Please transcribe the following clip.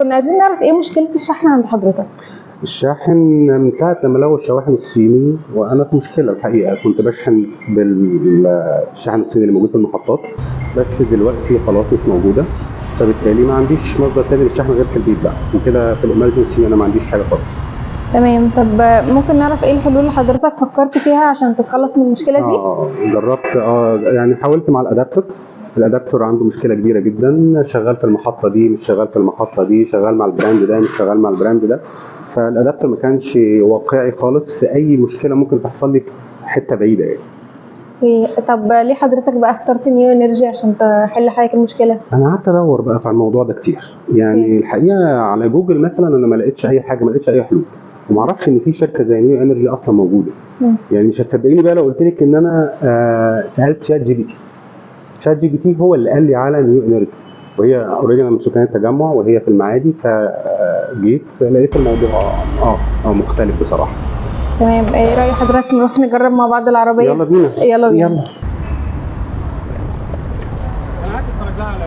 كنا عايزين نعرف ايه مشكلة الشحن عند حضرتك؟ الشاحن من ساعة لما لغوا الشواحن الصيني وأنا في مشكلة الحقيقة. كنت بشحن بالشحن الصيني اللي موجود في المحطات، بس دلوقتي خلاص مش موجودة، فبالتالي ما عنديش مصدر تاني للشحن غير في البيت بقى، وكده في الإمرجنسي أنا ما عنديش حاجة خالص. تمام. طب ممكن نعرف ايه الحلول اللي حضرتك فكرت فيها عشان تتخلص من المشكلة دي؟ جربت يعني حاولت مع الأدابتور عنده مشكلة كبيرة جدا، شغال في المحطة دي مش شغال في المحطة دي، شغال مع البراند ده مش شغال مع البراند ده، فالأدابتور ما كانش واقعي خالص في أي مشكلة ممكن تحصل لي في حتة بعيدة يعني. طب ليه حضرتك بقى اخترت نيو انرجي عشان تحل حضرتك المشكلة؟ أنا قعدت أدور بقى في الموضوع ده كتير، يعني الحقيقة على جوجل مثلا أنا ما لقيتش أي حاجة، ما لقيتش أي حلول، وما أعرفش إن في شركة زي نيو انرجي أصلا موجودة. يعني مش هتصدقيني بقى لو قلت لك إن أنا سألت شات جي بي تي. شات جي بي تي هو اللي قال لي على نيو انرجي، وهي اوريدي من سكان التجمع وهي في المعادي، فجيت لقيت الموضوع مختلف بصراحه. تمام. ايه رأي حضرتك نروح نجرب مع بعض العربية؟ يلا بينا. يلا بينا. انا قاعد اتفرج لها على